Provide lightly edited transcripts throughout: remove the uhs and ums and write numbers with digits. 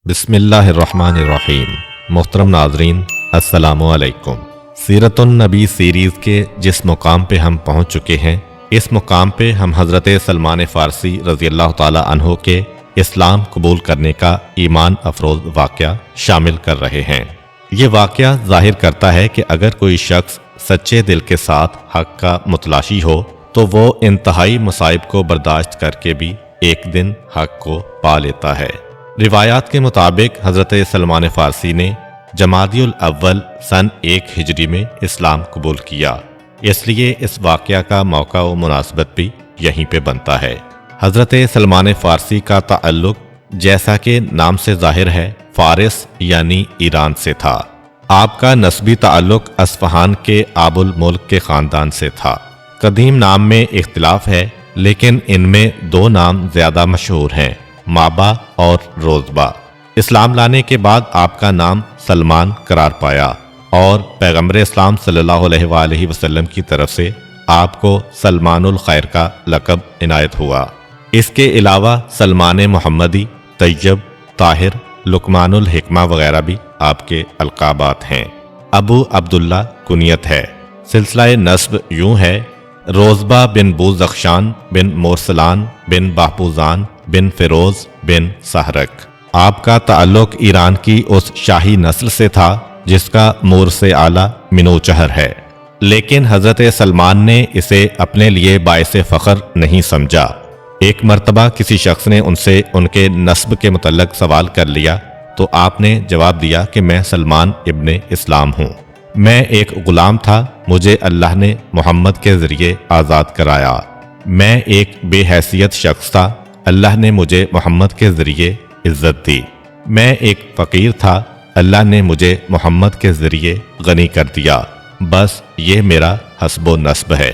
بسم اللہ الرحمن الرحیم۔ محترم ناظرین، السلام علیکم۔ سیرت النبی سیریز کے جس مقام پہ ہم پہنچ چکے ہیں، اس مقام پہ ہم حضرت سلمان فارسی رضی اللہ تعالی عنہ کے اسلام قبول کرنے کا ایمان افروز واقعہ شامل کر رہے ہیں۔ یہ واقعہ ظاہر کرتا ہے کہ اگر کوئی شخص سچے دل کے ساتھ حق کا متلاشی ہو تو وہ انتہائی مصائب کو برداشت کر کے بھی ایک دن حق کو پا لیتا ہے۔ روایات کے مطابق حضرت سلمان فارسی نے جمادی الاول سن 1 ہجری میں اسلام قبول کیا، اس لیے اس واقعہ کا موقع و مناسبت بھی یہیں پہ بنتا ہے۔ حضرت سلمان فارسی کا تعلق جیسا کہ نام سے ظاہر ہے فارس یعنی ایران سے تھا۔ آپ کا نسبی تعلق اصفہان کے آب الملک کے خاندان سے تھا۔ قدیم نام میں اختلاف ہے، لیکن ان میں 2 نام زیادہ مشہور ہیں، مابا اور روزبا۔ اسلام لانے کے بعد آپ کا نام سلمان قرار پایا اور پیغمبر اسلام صلی اللہ علیہ وآلہ وسلم کی طرف سے آپ کو سلمان الخیر کا لقب عنایت ہوا۔ اس کے علاوہ سلمان محمدی، طیب، طاہر، لقمان الحکمہ وغیرہ بھی آپ کے القابات ہیں۔ ابو عبداللہ کنیت ہے۔ سلسلہ نسب یوں ہے: روزبا بن بوزخشان بن مورسلان بن باہپوزان بن فیروز بن سہرک۔ آپ کا تعلق ایران کی اس شاہی نسل سے تھا جس کا مور سے اعلیٰ منوچہر ہے، لیکن حضرت سلمان نے اسے اپنے لیے باعث فخر نہیں سمجھا۔ ایک مرتبہ کسی شخص نے ان سے ان کے نسب کے متعلق سوال کر لیا تو آپ نے جواب دیا کہ میں سلمان ابن اسلام ہوں، میں ایک غلام تھا، مجھے اللہ نے محمد کے ذریعے آزاد کرایا، میں ایک بے حیثیت شخص تھا، اللہ نے مجھے محمد کے ذریعے عزت دی، میں ایک فقیر تھا، اللہ نے مجھے محمد کے ذریعے غنی کر دیا، بس یہ میرا حسب و نسب ہے۔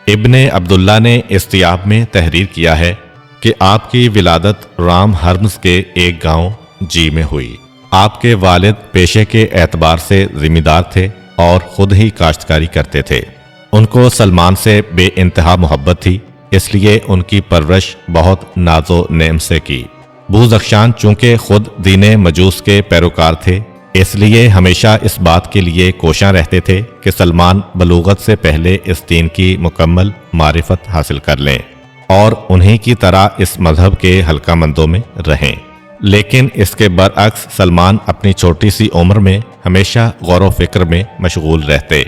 ابن عبداللہ نے استیاب میں تحریر کیا ہے کہ آپ کی ولادت رام ہرمز کے ایک گاؤں جی میں ہوئی۔ آپ کے والد پیشے کے اعتبار سے ذمہ دار تھے اور خود ہی کاشتکاری کرتے تھے۔ ان کو سلمان سے بے انتہا محبت تھی، اس لیے ان کی پرورش بہت ناز و نعم سے کی۔ بوزخشان چونکہ خود دین مجوس کے پیروکار تھے، اس لیے ہمیشہ اس بات کے لیے کوشاں رہتے تھے کہ سلمان بلوغت سے پہلے اس دین کی مکمل معرفت حاصل کر لیں اور انہی کی طرح اس مذہب کے حلقہ مندوں میں رہیں۔ لیکن اس کے برعکس سلمان اپنی چھوٹی سی عمر میں ہمیشہ غور و فکر میں مشغول رہتے،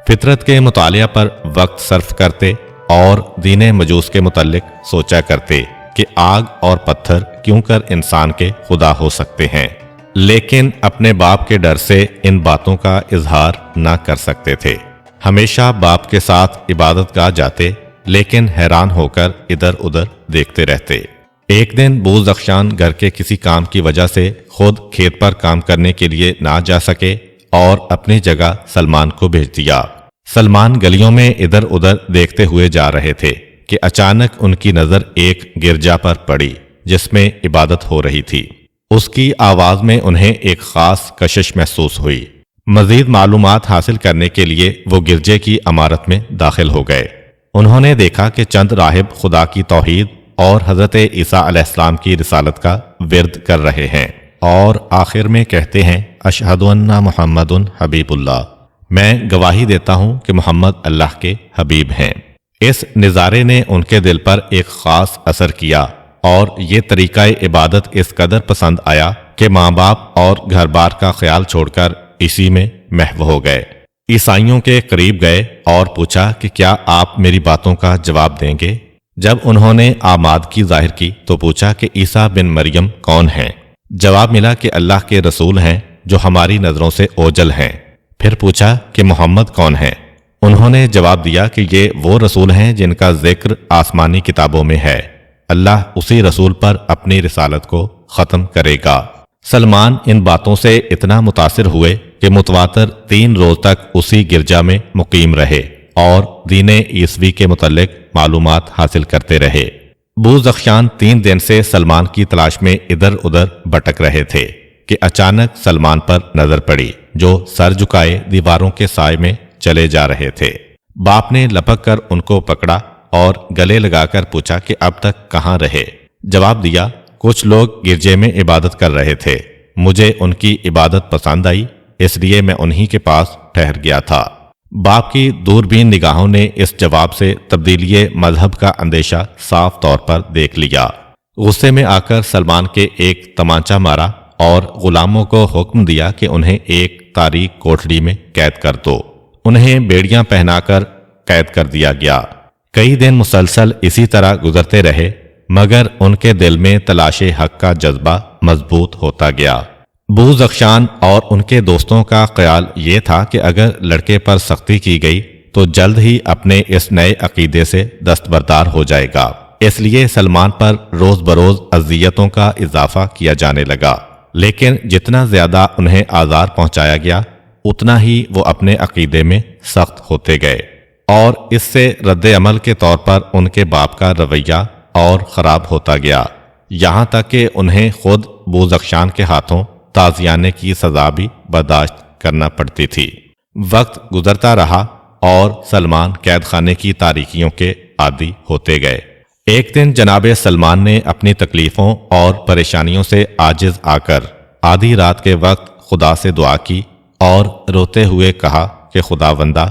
فطرت کے مطالعہ پر وقت صرف کرتے اور دین مجوس کے متعلق سوچا کرتے کہ آگ اور پتھر کیوں کر انسان کے خدا ہو سکتے ہیں، لیکن اپنے باپ کے ڈر سے ان باتوں کا اظہار نہ کر سکتے تھے۔ ہمیشہ باپ کے ساتھ عبادت گاہ جاتے، لیکن حیران ہو کر ادھر ادھر دیکھتے رہتے۔ ایک دن بوزخشان گھر کے کسی کام کی وجہ سے خود کھیت پر کام کرنے کے لیے نہ جا سکے اور اپنی جگہ سلمان کو بھیج دیا۔ سلمان گلیوں میں ادھر ادھر دیکھتے ہوئے جا رہے تھے کہ اچانک ان کی نظر ایک گرجا پر پڑی جس میں عبادت ہو رہی تھی۔ اس کی آواز میں انہیں ایک خاص کشش محسوس ہوئی۔ مزید معلومات حاصل کرنے کے لیے وہ گرجے کی عمارت میں داخل ہو گئے۔ انہوں نے دیکھا کہ چند راہب خدا کی توحید اور حضرت عیسیٰ علیہ السلام کی رسالت کا ورد کر رہے ہیں اور آخر میں کہتے ہیں، اشہد ان محمد حبیب اللہ، میں گواہی دیتا ہوں کہ محمد اللہ کے حبیب ہیں۔ اس نظارے نے ان کے دل پر ایک خاص اثر کیا اور یہ طریقہ عبادت اس قدر پسند آیا کہ ماں باپ اور گھر بار کا خیال چھوڑ کر اسی میں محو ہو گئے۔ عیسائیوں کے قریب گئے اور پوچھا کہ کیا آپ میری باتوں کا جواب دیں گے؟ جب انہوں نے آمادگی ظاہر کی تو پوچھا کہ عیسیٰ بن مریم کون ہیں؟ جواب ملا کہ اللہ کے رسول ہیں جو ہماری نظروں سے اوجل ہیں۔ پھر پوچھا کہ محمد کون ہیں؟ انہوں نے جواب دیا کہ یہ وہ رسول ہیں جن کا ذکر آسمانی کتابوں میں ہے، اللہ اسی رسول پر اپنی رسالت کو ختم کرے گا۔ سلمان ان باتوں سے اتنا متاثر ہوئے کہ متواتر 3 روز تک اسی گرجا میں مقیم رہے اور دین عیسوی کے متعلق معلومات حاصل کرتے رہے۔ بوزخشان 3 دن سے سلمان کی تلاش میں ادھر ادھر بھٹک رہے تھے کہ اچانک سلمان پر نظر پڑی جو سر جھکائے دیواروں کے سائے میں چلے جا رہے تھے۔ باپ نے لپک کر ان کو پکڑا اور گلے لگا کر پوچھا کہ اب تک کہاں رہے؟ جواب دیا، کچھ لوگ گرجے میں عبادت کر رہے تھے، مجھے ان کی عبادت پسند آئی، اس لیے میں انہی کے پاس ٹھہر گیا تھا۔ باپ کی دوربین نگاہوں نے اس جواب سے تبدیلی مذہب کا اندیشہ صاف طور پر دیکھ لیا۔ غصے میں آ کر سلمان کے ایک تمانچہ مارا اور غلاموں کو حکم دیا کہ انہیں ایک تاریک کوٹھڑی میں قید کر دو۔ انہیں بیڑیاں پہنا کر قید کر دیا گیا۔ کئی دن مسلسل اسی طرح گزرتے رہے، مگر ان کے دل میں تلاش حق کا جذبہ مضبوط ہوتا گیا۔ بوزخشان اور ان کے دوستوں کا خیال یہ تھا کہ اگر لڑکے پر سختی کی گئی تو جلد ہی اپنے اس نئے عقیدے سے دستبردار ہو جائے گا۔ اس لیے سلمان پر روز بروز اذیتوں کا اضافہ کیا جانے لگا، لیکن جتنا زیادہ انہیں آزار پہنچایا گیا اتنا ہی وہ اپنے عقیدے میں سخت ہوتے گئے، اور اس سے رد عمل کے طور پر ان کے باپ کا رویہ اور خراب ہوتا گیا، یہاں تک کہ انہیں خود بوزخشان کے ہاتھوں تازیانے کی سزا بھی برداشت کرنا پڑتی تھی۔ وقت گزرتا رہا اور سلمان قید خانے کی تاریکیوں کے عادی ہوتے گئے۔ ایک دن جناب سلمان نے اپنی تکلیفوں اور پریشانیوں سے عاجز آ کر آدھی رات کے وقت خدا سے دعا کی اور روتے ہوئے کہا کہ خداوندہ،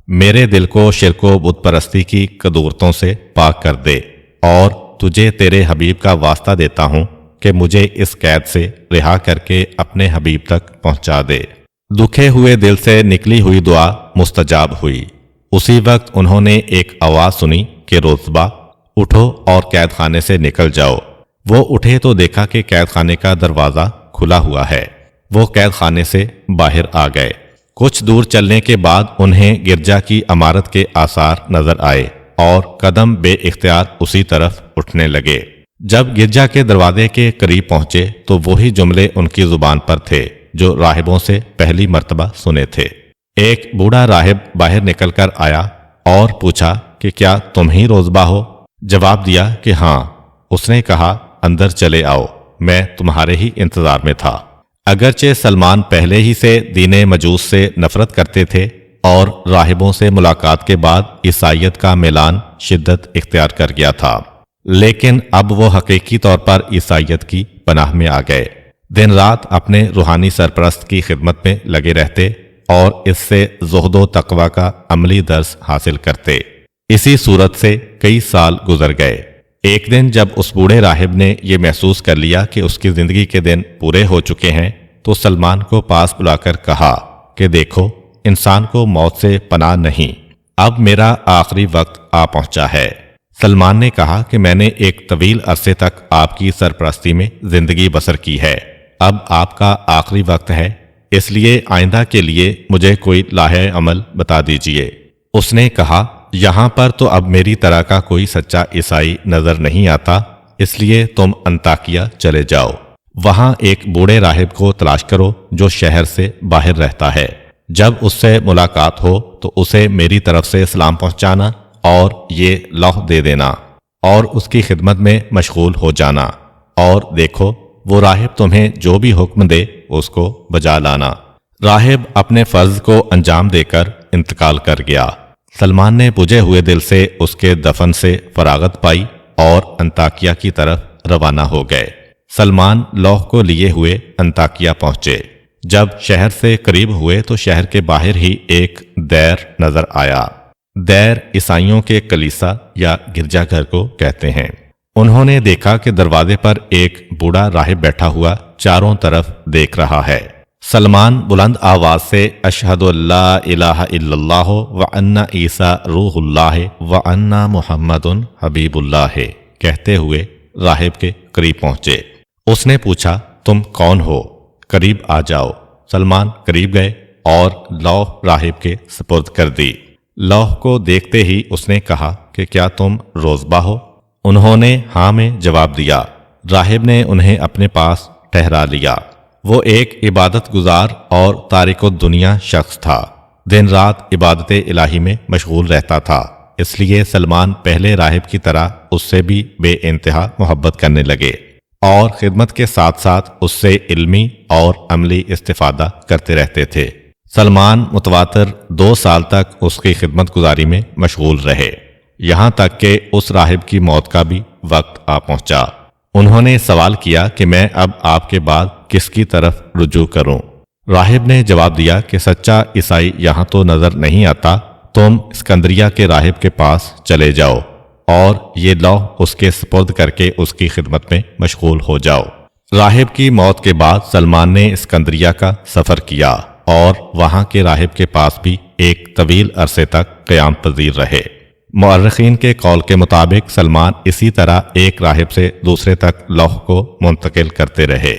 میرے دل کو شرک و بت پرستی کی قدورتوں سے پاک کر دے، اور تجھے تیرے حبیب کا واسطہ دیتا ہوں کہ مجھے اس قید سے رہا کر کے اپنے حبیب تک پہنچا دے۔ دکھے ہوئے دل سے نکلی ہوئی دعا مستجاب ہوئی۔ اسی وقت انہوں نے ایک آواز سنی کہ روزبہ اٹھو اور قید خانے سے نکل جاؤ۔ وہ اٹھے تو دیکھا کہ قید خانے کا دروازہ کھلا ہوا ہے۔ وہ قید خانے سے باہر آ گئے۔ کچھ دور چلنے کے بعد انہیں گرجا کی عمارت کے آثار نظر آئے اور قدم بے اختیار اسی طرف اٹھنے لگے۔ جب گرجا کے دروازے کے قریب پہنچے تو وہی جملے ان کی زبان پر تھے جو راہبوں سے پہلی مرتبہ سنے تھے۔ ایک بوڑھا راہب باہر نکل کر آیا اور پوچھا کہ کیا تم ہی روزبہ ہو؟ جواب دیا کہ ہاں۔ اس نے کہا اندر چلے آؤ، میں تمہارے ہی انتظار میں تھا۔ اگرچہ سلمان پہلے ہی سے دین مجوس سے نفرت کرتے تھے اور راہبوں سے ملاقات کے بعد عیسائیت کا میلان شدت اختیار کر گیا تھا، لیکن اب وہ حقیقی طور پر عیسائیت کی پناہ میں آ گئے۔ دن رات اپنے روحانی سرپرست کی خدمت میں لگے رہتے اور اس سے زہد و تقوی کا عملی درس حاصل کرتے۔ اسی صورت سے کئی سال گزر گئے۔ ایک دن جب اس بوڑھے راہب نے یہ محسوس کر لیا کہ اس کی زندگی کے دن پورے ہو چکے ہیں تو سلمان کو پاس بلا کر کہا کہ دیکھو، انسان کو موت سے پناہ نہیں، اب میرا آخری وقت آ پہنچا ہے۔ سلمان نے کہا کہ میں نے ایک طویل عرصے تک آپ کی سرپرستی میں زندگی بسر کی ہے، اب آپ کا آخری وقت ہے، اس لیے آئندہ کے لیے مجھے کوئی لاہے عمل بتا دیجئے۔ اس نے کہا یہاں پر تو اب میری طرح کا کوئی سچا عیسائی نظر نہیں آتا، اس لیے تم انطاکیہ چلے جاؤ، وہاں ایک بوڑھے راہب کو تلاش کرو جو شہر سے باہر رہتا ہے، جب اس سے ملاقات ہو تو اسے میری طرف سے سلام پہنچانا اور یہ لوح دے دینا اور اس کی خدمت میں مشغول ہو جانا، اور دیکھو وہ راہب تمہیں جو بھی حکم دے اس کو بجا لانا۔ راہب اپنے فرض کو انجام دے کر انتقال کر گیا۔ سلمان نے بجھے ہوئے دل سے اس کے دفن سے فراغت پائی اور انطاکیہ کی طرف روانہ ہو گئے۔ سلمان لوح کو لیے ہوئے انطاکیہ پہنچے۔ جب شہر سے قریب ہوئے تو شہر کے باہر ہی ایک دیر نظر آیا۔ دیر عیسائیوں کے کلیسا یا گرجا گھر کو کہتے ہیں۔ انہوں نے دیکھا کہ دروازے پر ایک بوڑھا راہب بیٹھا ہوا چاروں طرف دیکھ رہا ہے۔ سلمان بلند آواز سے اشہد اللہ الہ الا اللہ وان عیسیٰ روح اللہ وان محمد حبیب اللہ کہتے ہوئے راہب کے قریب پہنچے۔ اس نے پوچھا تم کون ہو؟ قریب آ جاؤ۔ سلمان قریب گئے اور لوح راہب کے سپرد کر دی۔ لوح کو دیکھتے ہی اس نے کہا کہ کیا تم روزبہ ہو؟ انہوں نے ہاں میں جواب دیا۔ راہب نے انہیں اپنے پاس ٹھہرا لیا۔ وہ ایک عبادت گزار اور تارک الدنیا شخص تھا، دن رات عبادت الہی میں مشغول رہتا تھا، اس لیے سلمان پہلے راہب کی طرح اس سے بھی بے انتہا محبت کرنے لگے اور خدمت کے ساتھ ساتھ اس سے علمی اور عملی استفادہ کرتے رہتے تھے۔ سلمان متواتر 2 سال تک اس کی خدمت گزاری میں مشغول رہے، یہاں تک کہ اس راہب کی موت کا بھی وقت آ پہنچا۔ انہوں نے سوال کیا کہ میں اب آپ کے بعد کس کی طرف رجوع کروں؟ راہب نے جواب دیا کہ سچا عیسائی یہاں تو نظر نہیں آتا، تم اسکندریہ کے راہب کے پاس چلے جاؤ اور یہ لوح اس کے سپرد کر کے اس کی خدمت میں مشغول ہو جاؤ۔ راہب کی موت کے بعد سلمان نے اسکندریہ کا سفر کیا اور وہاں کے راہب کے پاس بھی ایک طویل عرصے تک قیام پذیر رہے۔ مورخین کے قول کے مطابق سلمان اسی طرح ایک راہب سے دوسرے تک لوح کو منتقل کرتے رہے،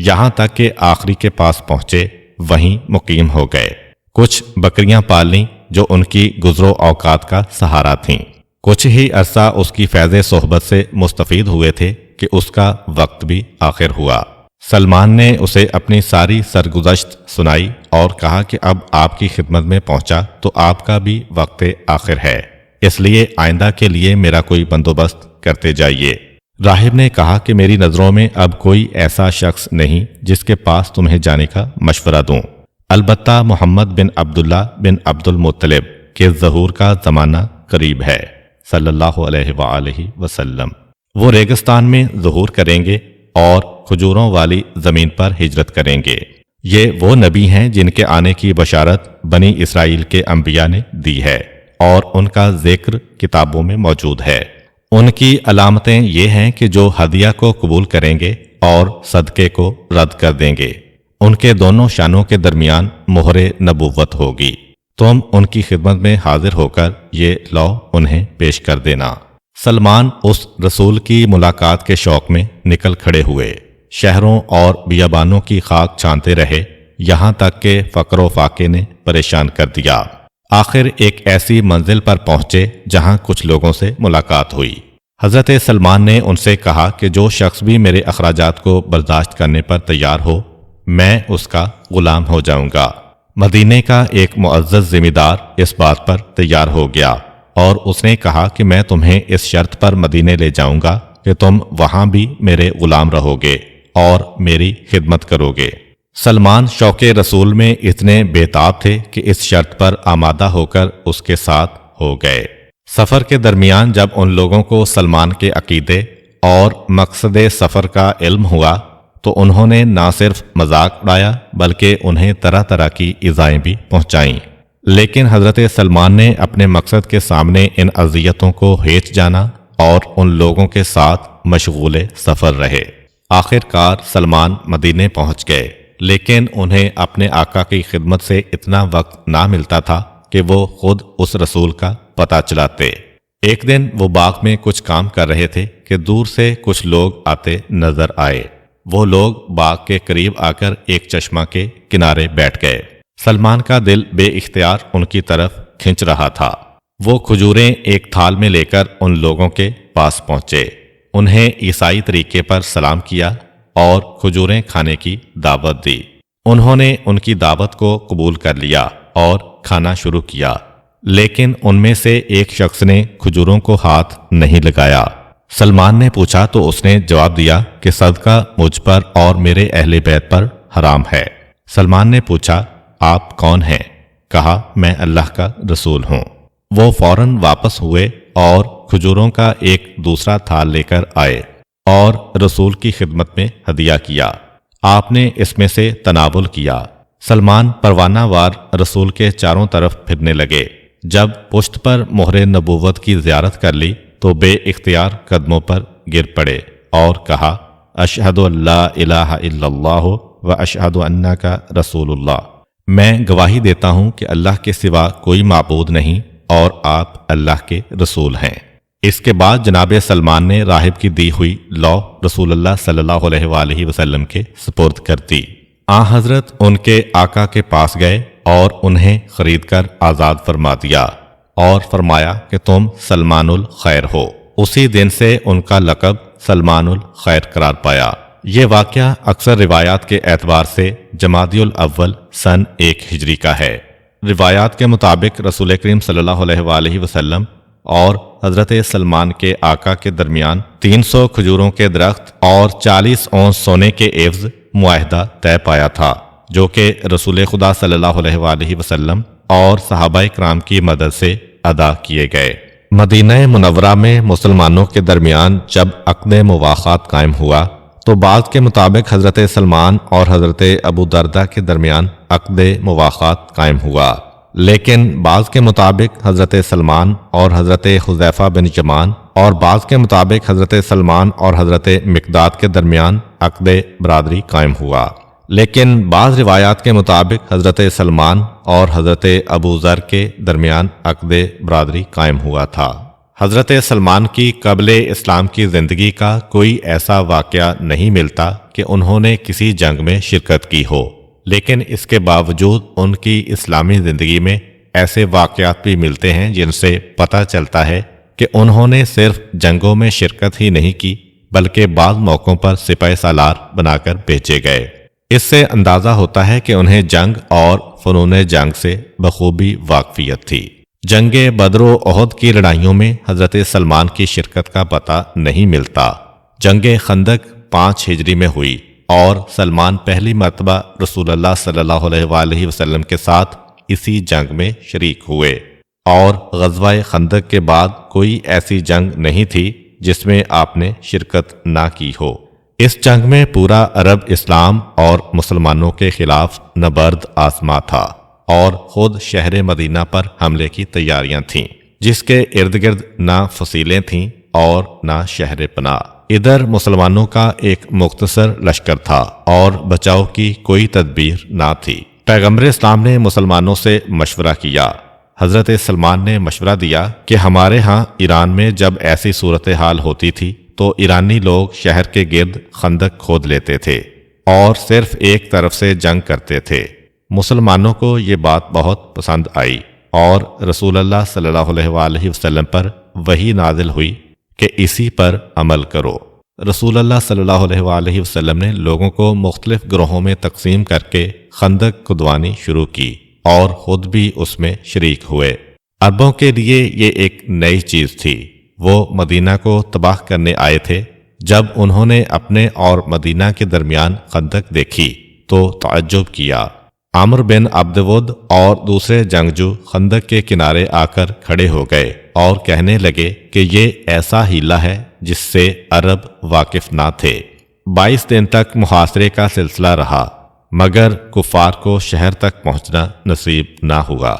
یہاں تک کہ آخری کے پاس پہنچے، وہیں مقیم ہو گئے۔ کچھ بکریاں پال لیں جو ان کی گزرو اوقات کا سہارا تھیں۔ کچھ ہی عرصہ اس کی فیض صحبت سے مستفید ہوئے تھے کہ اس کا وقت بھی آخر ہوا۔ سلمان نے اسے اپنی ساری سرگزشت سنائی اور کہا کہ اب آپ کی خدمت میں پہنچا تو آپ کا بھی وقت آخر ہے، اس لیے آئندہ کے لیے میرا کوئی بندوبست کرتے جائیے۔ راہب نے کہا کہ میری نظروں میں اب کوئی ایسا شخص نہیں جس کے پاس تمہیں جانے کا مشورہ دوں، البتہ محمد بن عبداللہ بن عبد المطلب کے ظہور کا زمانہ قریب ہے صلی اللہ علیہ وآلہ وسلم۔ وہ ریگستان میں ظہور کریں گے اور کھجوروں والی زمین پر ہجرت کریں گے۔ یہ وہ نبی ہیں جن کے آنے کی بشارت بنی اسرائیل کے انبیاء نے دی ہے اور ان کا ذکر کتابوں میں موجود ہے۔ ان کی علامتیں یہ ہیں کہ جو ہدیہ کو قبول کریں گے اور صدقے کو رد کر دیں گے، ان کے دونوں شانوں کے درمیان مہر نبوت ہوگی۔ تم ان کی خدمت میں حاضر ہو کر یہ لوح انہیں پیش کر دینا۔ سلمان اس رسول کی ملاقات کے شوق میں نکل کھڑے ہوئے، شہروں اور بیابانوں کی خاک چھانتے رہے، یہاں تک کہ فقر و فاقے نے پریشان کر دیا۔ آخر ایک ایسی منزل پر پہنچے جہاں کچھ لوگوں سے ملاقات ہوئی۔ حضرت سلمان نے ان سے کہا کہ جو شخص بھی میرے اخراجات کو برداشت کرنے پر تیار ہو، میں اس کا غلام ہو جاؤں گا۔ مدینے کا ایک معزز ذمہ دار اس بات پر تیار ہو گیا اور اس نے کہا کہ میں تمہیں اس شرط پر مدینے لے جاؤں گا کہ تم وہاں بھی میرے غلام رہو گے اور میری خدمت کرو گے۔ سلمان شوق رسول میں اتنے بےتاب تھے کہ اس شرط پر آمادہ ہو کر اس کے ساتھ ہو گئے۔ سفر کے درمیان جب ان لوگوں کو سلمان کے عقیدے اور مقصد سفر کا علم ہوا تو انہوں نے نہ صرف مذاق اڑایا بلکہ انہیں طرح طرح کی ایذائیں بھی پہنچائیں، لیکن حضرت سلمان نے اپنے مقصد کے سامنے ان اذیتوں کو ہیچ جانا اور ان لوگوں کے ساتھ مشغول سفر رہے۔ آخر کار سلمان مدینے پہنچ گئے، لیکن انہیں اپنے آقا کی خدمت سے اتنا وقت نہ ملتا تھا کہ وہ خود اس رسول کا پتہ چلاتے۔ ایک دن وہ باغ میں کچھ کام کر رہے تھے کہ دور سے کچھ لوگ آتے نظر آئے۔ وہ لوگ باغ کے قریب آ کر ایک چشمہ کے کنارے بیٹھ گئے۔ سلمان کا دل بے اختیار ان کی طرف کھنچ رہا تھا۔ وہ کھجوریں ایک تھال میں لے کر ان لوگوں کے پاس پہنچے، انہیں عیسائی طریقے پر سلام کیا اور کھجوریں کھانے کی دعوت دی۔ انہوں نے ان کی دعوت کو قبول کر لیا اور کھانا شروع کیا، لیکن ان میں سے ایک شخص نے کھجوروں کو ہاتھ نہیں لگایا۔ سلمان نے پوچھا تو اس نے جواب دیا کہ صدقہ مجھ پر اور میرے اہل بیت پر حرام ہے۔ سلمان نے پوچھا آپ کون ہیں؟ کہا میں اللہ کا رسول ہوں۔ وہ فوراً واپس ہوئے اور کھجوروں کا ایک دوسرا تھال لے کر آئے اور رسول کی خدمت میں ہدیہ کیا۔ آپ نے اس میں سے تناول کیا۔ سلمان پروانہ وار رسول کے چاروں طرف پھرنے لگے۔ جب پشت پر مہر نبوت کی زیارت کر لی تو بے اختیار قدموں پر گر پڑے اور کہا اشہد ان لا الہ الا اللہ و اشہد انک رسول اللہ، میں گواہی دیتا ہوں کہ اللہ کے سوا کوئی معبود نہیں اور آپ اللہ کے رسول ہیں۔ اس کے بعد جناب سلمان نے راہب کی دی ہوئی لوح رسول اللہ صلی اللہ علیہ وآلہ وسلم کے سپرد کر دی۔ حضرت ان کے آقا کے پاس گئے اور انہیں خرید کر آزاد فرما دیا اور فرمایا کہ تم سلمان الخیر ہو۔ اسی دن سے ان کا لقب سلمان الخیر قرار پایا۔ یہ واقعہ اکثر روایات کے اعتبار سے جمادی الاول سن 1 ہجری کا ہے۔ روایات کے مطابق رسول کریم صلی اللہ علیہ وآلہ وسلم اور حضرت سلمان کے آقا کے درمیان 300 کھجوروں کے درخت اور 40 اونس سونے کے عوض معاہدہ طے پایا تھا، جو کہ رسول خدا صلی اللہ علیہ وآلہ وسلم اور صحابہ کرام کی مدد سے ادا کیے گئے۔ مدینہ منورہ میں مسلمانوں کے درمیان جب عقد مواخات قائم ہوا تو بعض کے مطابق حضرت سلمان اور حضرت ابو دردہ کے درمیان عقد مواخات قائم ہوا، لیکن بعض کے مطابق حضرت سلمان اور حضرت حذیفہ بن یمان اور بعض کے مطابق حضرت سلمان اور حضرت مقداد کے درمیان عقد برادری قائم ہوا، لیکن بعض روایات کے مطابق حضرت سلمان اور حضرت ابو ذر کے درمیان عقد برادری قائم ہوا تھا۔ حضرت سلمان کی قبل اسلام کی زندگی کا کوئی ایسا واقعہ نہیں ملتا کہ انہوں نے کسی جنگ میں شرکت کی ہو، لیکن اس کے باوجود ان کی اسلامی زندگی میں ایسے واقعات بھی ملتے ہیں جن سے پتہ چلتا ہے کہ انہوں نے صرف جنگوں میں شرکت ہی نہیں کی بلکہ بعض موقعوں پر سپہ سالار بنا کر بھیجے گئے۔ اس سے اندازہ ہوتا ہے کہ انہیں جنگ اور فنون جنگ سے بخوبی واقفیت تھی۔ جنگ بدر و احد کی لڑائیوں میں حضرت سلمان کی شرکت کا پتہ نہیں ملتا۔ جنگ خندق 5 ہجری میں ہوئی اور سلمان پہلی مرتبہ رسول اللہ صلی اللہ علیہ وآلہ وسلم کے ساتھ اسی جنگ میں شریک ہوئے، اور غزوہ خندق کے بعد کوئی ایسی جنگ نہیں تھی جس میں آپ نے شرکت نہ کی ہو۔ اس جنگ میں پورا عرب اسلام اور مسلمانوں کے خلاف نبرد آزما تھا اور خود شہر مدینہ پر حملے کی تیاریاں تھیں، جس کے ارد گرد نہ فصیلیں تھیں اور نہ شہر پناہ۔ ادھر مسلمانوں کا ایک مختصر لشکر تھا اور بچاؤ کی کوئی تدبیر نہ تھی۔ پیغمبر اسلام نے مسلمانوں سے مشورہ کیا۔ حضرت سلمان نے مشورہ دیا کہ ہمارے ہاں ایران میں جب ایسی صورتحال ہوتی تھی تو ایرانی لوگ شہر کے گرد خندق کھود لیتے تھے اور صرف ایک طرف سے جنگ کرتے تھے۔ مسلمانوں کو یہ بات بہت پسند آئی اور رسول اللہ صلی اللہ علیہ وآلہ وسلم پر وحی نازل ہوئی کہ اسی پر عمل کرو۔ رسول اللہ صلی اللہ علیہ وآلہ وسلم نے لوگوں کو مختلف گروہوں میں تقسیم کر کے خندق کھدوانی شروع کی اور خود بھی اس میں شریک ہوئے۔ عربوں کے لیے یہ ایک نئی چیز تھی۔ وہ مدینہ کو تباہ کرنے آئے تھے۔ جب انہوں نے اپنے اور مدینہ کے درمیان خندق دیکھی تو تعجب کیا۔ عامر بن عبد ود اور دوسرے جنگجو خندق کے کنارے آ کر کھڑے ہو گئے اور کہنے لگے کہ یہ ایسا ہیلہ ہے جس سے عرب واقف نہ تھے۔ 22 دن تک محاصرے کا سلسلہ رہا مگر کفار کو شہر تک پہنچنا نصیب نہ ہوا،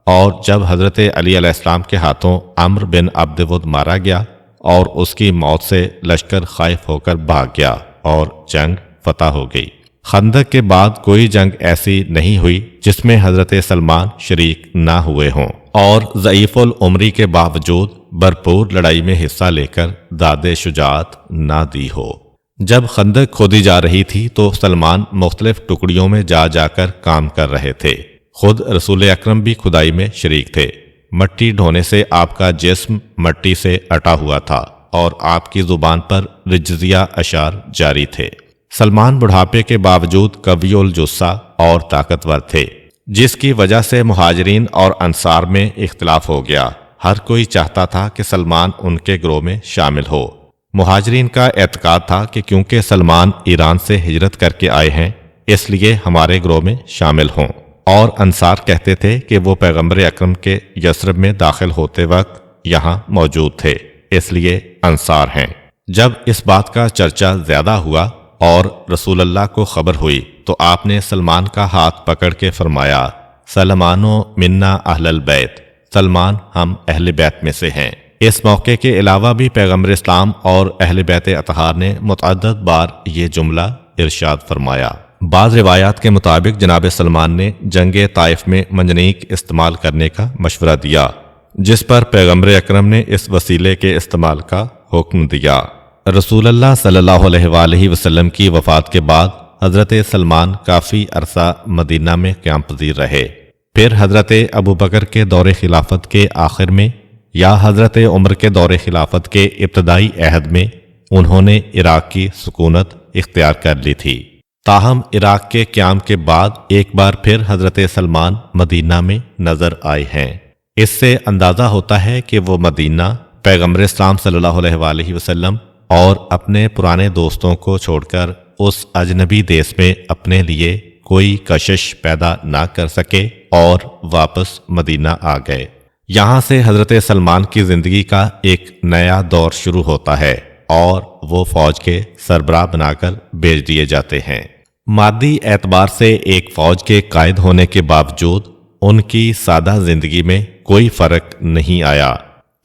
اور جب حضرت علی علیہ السلام کے ہاتھوں عمرو بن عبد ود مارا گیا اور اس کی موت سے لشکر خائف ہو کر بھاگ گیا اور جنگ فتح ہو گئی۔ خندق کے بعد کوئی جنگ ایسی نہیں ہوئی جس میں حضرت سلمان شریک نہ ہوئے ہوں اور ضعیف العمری کے باوجود بھرپور لڑائی میں حصہ لے کر داد شجاعت نہ دی ہو۔ جب خندق کھودی جا رہی تھی تو سلمان مختلف ٹکڑیوں میں جا جا کر کام کر رہے تھے۔ خود رسول اکرم بھی کھدائی میں شریک تھے۔ مٹی ڈھونے سے آپ کا جسم مٹی سے اٹا ہوا تھا اور آپ کی زبان پر رجزیہ اشعار جاری تھے۔ سلمان بڑھاپے کے باوجود قوی الجثہ اور طاقتور تھے، جس کی وجہ سے مہاجرین اور انصار میں اختلاف ہو گیا۔ ہر کوئی چاہتا تھا کہ سلمان ان کے گروہ میں شامل ہو۔ مہاجرین کا اعتقاد تھا کہ کیونکہ سلمان ایران سے ہجرت کر کے آئے ہیں اس لیے ہمارے گروہ میں شامل ہوں، اور انصار کہتے تھے کہ وہ پیغمبر اکرم کے یثرب میں داخل ہوتے وقت یہاں موجود تھے اس لیے انصار ہیں۔ جب اس بات کا چرچا زیادہ ہوا اور رسول اللہ کو خبر ہوئی تو آپ نے سلمان کا ہاتھ پکڑ کے فرمایا، سلمانو منا اہل البیت، سلمان ہم اہل بیت میں سے ہیں۔ اس موقع کے علاوہ بھی پیغمبر اسلام اور اہل بیت اطہار نے متعدد بار یہ جملہ ارشاد فرمایا۔ بعض روایات کے مطابق جناب سلمان نے جنگ طائف میں منجنیق استعمال کرنے کا مشورہ دیا، جس پر پیغمبر اکرم نے اس وسیلے کے استعمال کا حکم دیا۔ رسول اللہ صلی اللہ علیہ وآلہ وسلم کی وفات کے بعد حضرت سلمان کافی عرصہ مدینہ میں قیام پذیر رہے۔ پھر حضرت ابوبکر کے دور خلافت کے آخر میں یا حضرت عمر کے دور خلافت کے ابتدائی عہد میں انہوں نے عراق کی سکونت اختیار کر لی تھی۔ تاہم عراق کے قیام کے بعد ایک بار پھر حضرت سلمان مدینہ میں نظر آئے ہیں۔ اس سے اندازہ ہوتا ہے کہ وہ مدینہ پیغمبر اسلام صلی اللہ علیہ وآلہ وسلم اور اپنے پرانے دوستوں کو چھوڑ کر اس اجنبی دیس میں اپنے لیے کوئی کشش پیدا نہ کر سکے اور واپس مدینہ آ گئے۔ یہاں سے حضرت سلمان کی زندگی کا ایک نیا دور شروع ہوتا ہے اور وہ فوج کے سربراہ بنا کر بھیج دیے جاتے ہیں۔ مادی اعتبار سے ایک فوج کے قائد ہونے کے باوجود ان کی سادہ زندگی میں کوئی فرق نہیں آیا،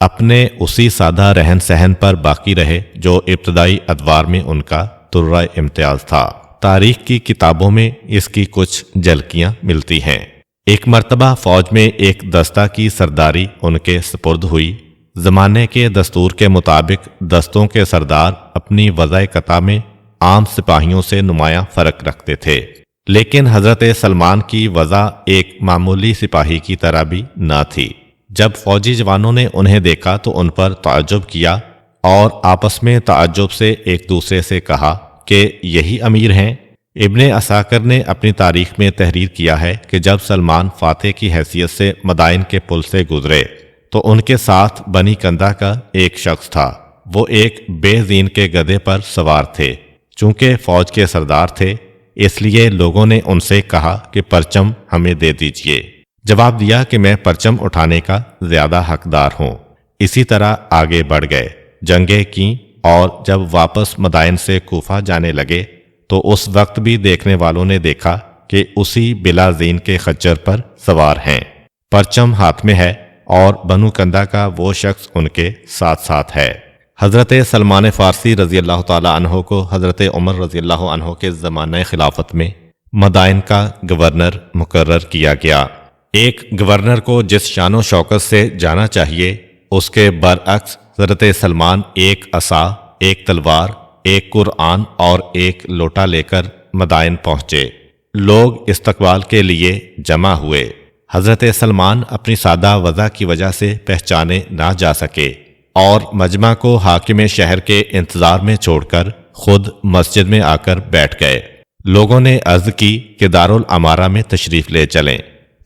اپنے اسی سادہ رہن سہن پر باقی رہے جو ابتدائی ادوار میں ان کا ترہ امتیاز تھا۔ تاریخ کی کتابوں میں اس کی کچھ جھلکیاں ملتی ہیں۔ ایک مرتبہ فوج میں ایک دستہ کی سرداری ان کے سپرد ہوئی۔ زمانے کے دستور کے مطابق دستوں کے سردار اپنی وضع قطع میں عام سپاہیوں سے نمایاں فرق رکھتے تھے، لیکن حضرت سلمان کی وضع ایک معمولی سپاہی کی طرح بھی نہ تھی۔ جب فوجی جوانوں نے انہیں دیکھا تو ان پر تعجب کیا اور آپس میں تعجب سے ایک دوسرے سے کہا کہ یہی امیر ہیں۔ ابن عساکر نے اپنی تاریخ میں تحریر کیا ہے کہ جب سلمان فاتح کی حیثیت سے مدائن کے پل سے گزرے تو ان کے ساتھ بنی کندہ کا ایک شخص تھا۔ وہ ایک بے زین کے گدھے پر سوار تھے۔ چونکہ فوج کے سردار تھے اس لیے لوگوں نے ان سے کہا کہ پرچم ہمیں دے دیجیے۔ جواب دیا کہ میں پرچم اٹھانے کا زیادہ حقدار ہوں۔ اسی طرح آگے بڑھ گئے، جنگیں کیں، اور جب واپس مدائن سے کوفہ جانے لگے تو اس وقت بھی دیکھنے والوں نے دیکھا کہ اسی بلا زین کے خچر پر سوار ہیں، پرچم ہاتھ میں ہے اور بنو کندہ کا وہ شخص ان کے ساتھ ساتھ ہے۔ حضرت سلمان فارسی رضی اللہ تعالی عنہ کو حضرت عمر رضی اللہ عنہ کے زمانہ خلافت میں مدائن کا گورنر مقرر کیا گیا۔ ایک گورنر کو جس شان و شوکت سے جانا چاہیے اس کے برعکس حضرت سلمان ایک عصا، ایک تلوار، ایک قرآن اور ایک لوٹا لے کر مدائن پہنچے۔ لوگ استقبال کے لیے جمع ہوئے۔ حضرت سلمان اپنی سادہ وضع کی وجہ سے پہچانے نہ جا سکے اور مجمع کو حاکم شہر کے انتظار میں چھوڑ کر خود مسجد میں آ کر بیٹھ گئے۔ لوگوں نے عرض کی کہ دارالامارہ میں تشریف لے چلیں،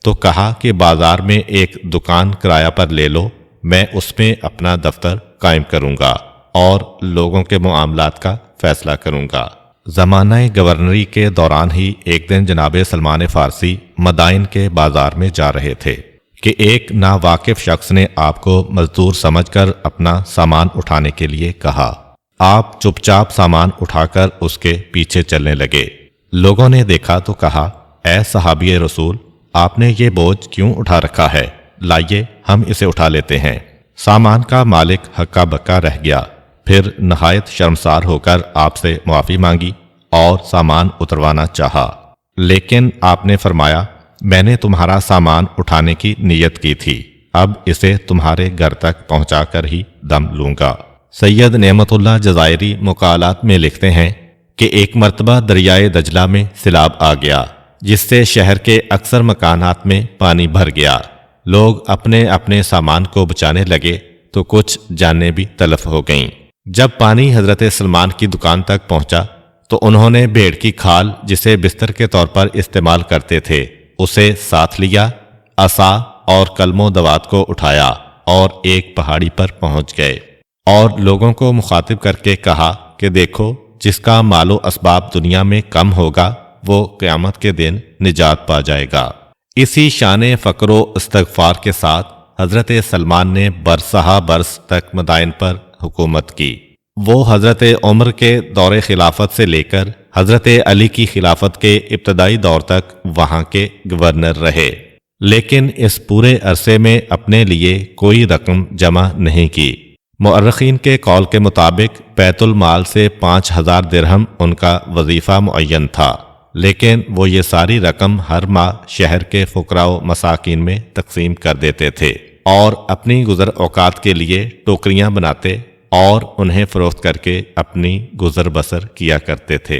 تو کہا کہ بازار میں ایک دکان کرایہ پر لے لو، میں اس میں اپنا دفتر قائم کروں گا اور لوگوں کے معاملات کا فیصلہ کروں گا۔ زمانہ گورنری کے دوران ہی ایک دن جناب سلمان فارسی مدائن کے بازار میں جا رہے تھے کہ ایک ناواقف شخص نے آپ کو مزدور سمجھ کر اپنا سامان اٹھانے کے لیے کہا۔ آپ چپ چاپ سامان اٹھا کر اس کے پیچھے چلنے لگے۔ لوگوں نے دیکھا تو کہا، اے صحابی رسول، آپ نے یہ بوجھ کیوں اٹھا رکھا ہے؟ لائیے ہم اسے اٹھا لیتے ہیں۔ سامان کا مالک ہکا بکا رہ گیا، پھر نہایت شرمسار ہو کر آپ سے معافی مانگی اور سامان اتروانا چاہا، لیکن آپ نے فرمایا، میں نے تمہارا سامان اٹھانے کی نیت کی تھی، اب اسے تمہارے گھر تک پہنچا کر ہی دم لوں گا۔ سید نعمت اللہ جزائری مقالات میں لکھتے ہیں کہ ایک مرتبہ دریائے دجلہ میں سیلاب آ گیا، جس سے شہر کے اکثر مکانات میں پانی بھر گیا۔ لوگ اپنے اپنے سامان کو بچانے لگے تو کچھ جانیں بھی تلف ہو گئیں۔ جب پانی حضرت سلمان کی دکان تک پہنچا تو انہوں نے بھیڑ کی کھال جسے بستر کے طور پر استعمال کرتے تھے اسے ساتھ لیا، عصا اور کلم و دوات کو اٹھایا اور ایک پہاڑی پر پہنچ گئے اور لوگوں کو مخاطب کر کے کہا کہ دیکھو، جس کا مال و اسباب دنیا میں کم ہوگا وہ قیامت کے دن نجات پا جائے گا۔ اسی شان فقر و استغفار کے ساتھ حضرت سلمان نے برسہ برس تک مدائن پر حکومت کی۔ وہ حضرت عمر کے دور خلافت سے لے کر حضرت علی کی خلافت کے ابتدائی دور تک وہاں کے گورنر رہے، لیکن اس پورے عرصے میں اپنے لیے کوئی رقم جمع نہیں کی۔ مؤرخین کے قول کے مطابق بیت المال سے 5000 درہم ان کا وظیفہ معین تھا، لیکن وہ یہ ساری رقم ہر ماہ شہر کے فقراء و مساکین میں تقسیم کر دیتے تھے اور اپنی گزر اوقات کے لیے ٹوکریاں بناتے اور انہیں فروخت کر کے اپنی گزر بسر کیا کرتے تھے۔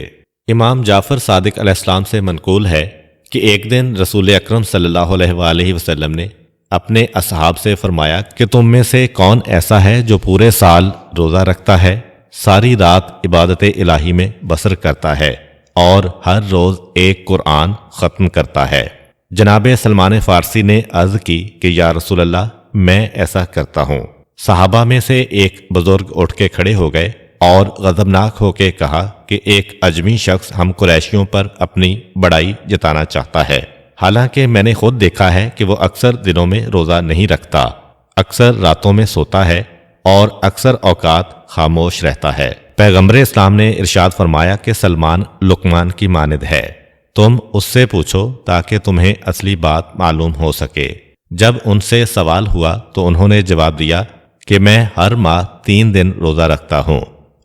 امام جعفر صادق علیہ السلام سے منقول ہے کہ ایک دن رسول اکرم صلی اللہ علیہ وآلہ وسلم نے اپنے اصحاب سے فرمایا کہ تم میں سے کون ایسا ہے جو پورے سال روزہ رکھتا ہے، ساری رات عبادت الہی میں بسر کرتا ہے اور ہر روز ایک قرآن ختم کرتا ہے؟ جناب سلمان فارسی نے عرض کی کہ یا رسول اللہ، میں ایسا کرتا ہوں۔ صحابہ میں سے ایک بزرگ اٹھ کے کھڑے ہو گئے اور غضبناک ہو کے کہا کہ ایک اجمی شخص ہم قریشیوں پر اپنی بڑائی جتانا چاہتا ہے، حالانکہ میں نے خود دیکھا ہے کہ وہ اکثر دنوں میں روزہ نہیں رکھتا اکثر راتوں میں سوتا ہے اور اکثر اوقات خاموش رہتا ہے۔ پیغمبر اسلام نے ارشاد فرمایا کہ سلمان لقمان کی مانند ہے، تم اس سے پوچھو تاکہ تمہیں اصلی بات معلوم ہو سکے۔ جب ان سے سوال ہوا تو انہوں نے جواب دیا کہ میں ہر ماہ 3 دن روزہ رکھتا ہوں،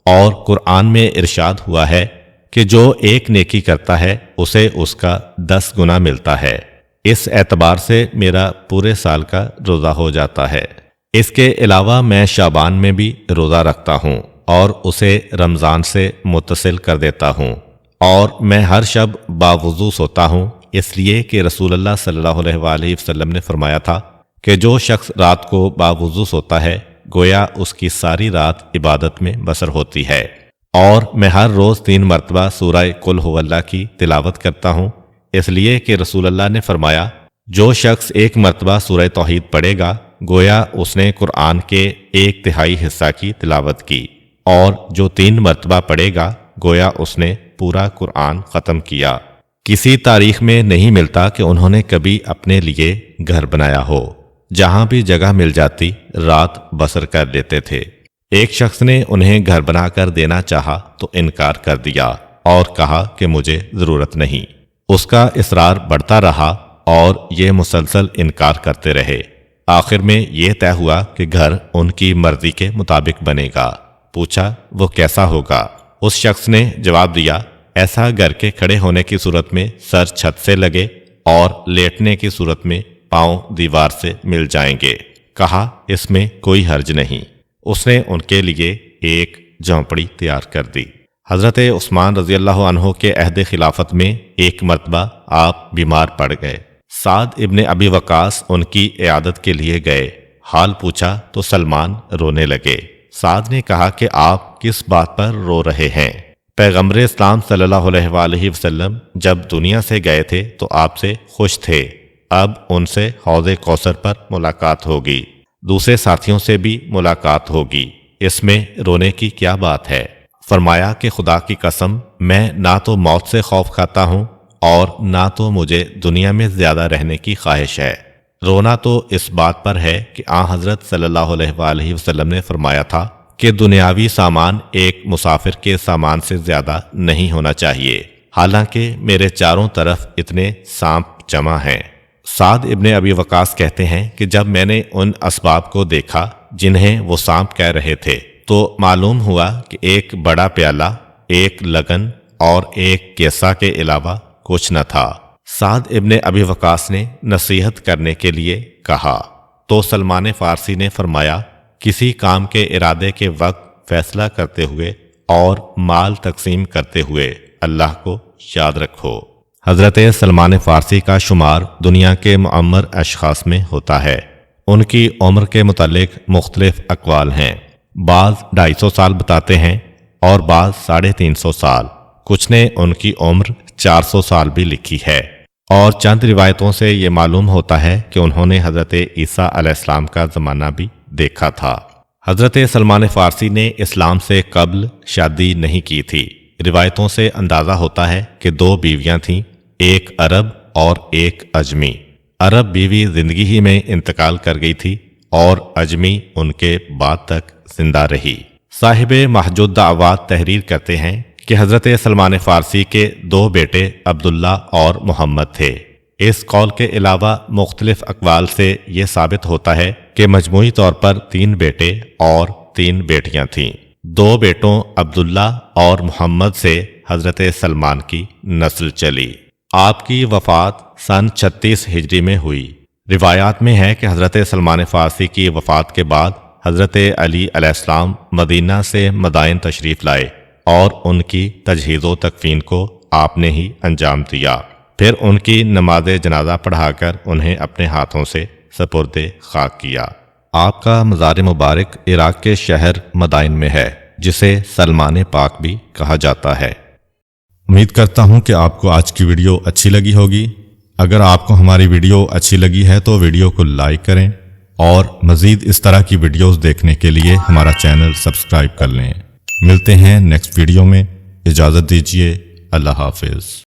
اور قرآن میں ارشاد ہوا ہے کہ جو ایک نیکی کرتا ہے اسے اس کا 10 گنا ملتا ہے۔ اس اعتبار سے میرا پورے سال کا روزہ ہو جاتا ہے۔ اس کے علاوہ میں شعبان میں بھی روزہ رکھتا ہوں اور اسے رمضان سے متصل کر دیتا ہوں، اور میں ہر شب باوضو سوتا ہوں، اس لیے کہ رسول اللہ صلی اللہ علیہ وآلہ وسلم نے فرمایا تھا کہ جو شخص رات کو باوضو سوتا ہے گویا اس کی ساری رات عبادت میں بسر ہوتی ہے۔ اور میں ہر روز 3 مرتبہ سورہ قل هو اللہ کی تلاوت کرتا ہوں، اس لیے کہ رسول اللہ نے فرمایا جو شخص 1 مرتبہ سورہ توحید پڑھے گا گویا اس نے قرآن کے 1/3 حصہ کی تلاوت کی، اور جو 3 مرتبہ پڑھے گا گویا اس نے پورا قرآن ختم کیا۔ کسی تاریخ میں نہیں ملتا کہ انہوں نے کبھی اپنے لیے گھر بنایا ہو، جہاں بھی جگہ مل جاتی رات بسر کر لیتے تھے۔ ایک شخص نے انہیں گھر بنا کر دینا چاہا تو انکار کر دیا اور کہا کہ مجھے ضرورت نہیں۔ اس کا اصرار بڑھتا رہا اور یہ مسلسل انکار کرتے رہے۔ آخر میں یہ طے ہوا کہ گھر ان کی مرضی کے مطابق بنے گا۔ پوچھا وہ کیسا ہوگا؟ اس شخص نے جواب دیا ایسا گھر کے کھڑے ہونے کی صورت میں سر چھت سے لگے اور لیٹنے کی صورت میں پاؤں دیوار سے مل جائیں گے۔ کہا اس میں کوئی حرج نہیں۔ اس نے ان کے لیے ایک جھونپڑی تیار کر دی۔ حضرت عثمان رضی اللہ عنہ کے عہد خلافت میں ایک مرتبہ آپ بیمار پڑ گئے۔ سعد ابن ابی وقاص ان کی عیادت کے لیے گئے۔ حال پوچھا تو سلمان رونے لگے۔ سعد نے کہا کہ آپ کس بات پر رو رہے ہیں؟ پیغمبر اسلام صلی اللہ علیہ وآلہ وسلم جب دنیا سے گئے تھے تو آپ سے خوش تھے، اب ان سے حوض کوثر پر ملاقات ہوگی، دوسرے ساتھیوں سے بھی ملاقات ہوگی، اس میں رونے کی کیا بات ہے؟ فرمایا کہ خدا کی قسم میں نہ تو موت سے خوف کھاتا ہوں اور نہ تو مجھے دنیا میں زیادہ رہنے کی خواہش ہے۔ رونا تو اس بات پر ہے کہ حضرت صلی اللہ علیہ وآلہ وسلم نے فرمایا تھا کہ دنیاوی سامان ایک مسافر کے سامان سے زیادہ نہیں ہونا چاہیے، حالانکہ میرے چاروں طرف اتنے سانپ جمع ہیں۔ سعد ابن ابی وقاص کہتے ہیں کہ جب میں نے ان اسباب کو دیکھا جنہیں وہ سانپ کہہ رہے تھے تو معلوم ہوا کہ ایک بڑا پیالہ، ایک لگن اور ایک کیسا کے علاوہ کچھ نہ تھا۔ سعد ابن ابی وقاص نے نصیحت کرنے کے لیے کہا تو سلمان فارسی نے فرمایا کسی کام کے ارادے کے وقت فیصلہ کرتے ہوئے اور مال تقسیم کرتے ہوئے اللہ کو یاد رکھو۔ حضرت سلمان فارسی کا شمار دنیا کے معمر اشخاص میں ہوتا ہے۔ ان کی عمر کے متعلق مختلف اقوال ہیں، بعض 250 سال بتاتے ہیں اور بعض 350 سال، کچھ نے ان کی عمر 400 سال بھی لکھی ہے، اور چند روایتوں سے یہ معلوم ہوتا ہے کہ انہوں نے حضرت عیسیٰ علیہ السلام کا زمانہ بھی دیکھا تھا۔ حضرت سلمان فارسی نے اسلام سے قبل شادی نہیں کی تھی۔ روایتوں سے اندازہ ہوتا ہے کہ 2 بیویاں تھیں، ایک عرب اور ایک عجمی۔ عرب بیوی زندگی ہی میں انتقال کر گئی تھی اور عجمی ان کے بعد تک زندہ رہی۔ صاحب محج الدعوات تحریر کرتے ہیں کہ حضرت سلمان فارسی کے 2 بیٹے عبداللہ اور محمد تھے۔ اس قول کے علاوہ مختلف اقوال سے یہ ثابت ہوتا ہے کہ مجموعی طور پر 3 بیٹے اور 3 بیٹیاں تھیں۔ 2 بیٹوں عبداللہ اور محمد سے حضرت سلمان کی نسل چلی۔ آپ کی وفات سن 36 ہجری میں ہوئی۔ روایات میں ہے کہ حضرت سلمان فارسی کی وفات کے بعد حضرت علی علیہ السلام مدینہ سے مدائن تشریف لائے اور ان کی تجہیز و تکفین کو آپ نے ہی انجام دیا۔ پھر ان کی نماز جنازہ پڑھا کر انہیں اپنے ہاتھوں سے سپرد خاک کیا۔ آپ کا مزار مبارک عراق کے شہر مدائن میں ہے، جسے سلمان پاک بھی کہا جاتا ہے۔ امید کرتا ہوں کہ آپ کو آج کی ویڈیو اچھی لگی ہوگی۔ اگر آپ کو ہماری ویڈیو اچھی لگی ہے تو ویڈیو کو لائک کریں اور مزید اس طرح کی ویڈیوز دیکھنے کے لیے ہمارا چینل سبسکرائب کر لیں۔ ملتے ہیں نیکسٹ ویڈیو میں، اجازت دیجیے، اللہ حافظ۔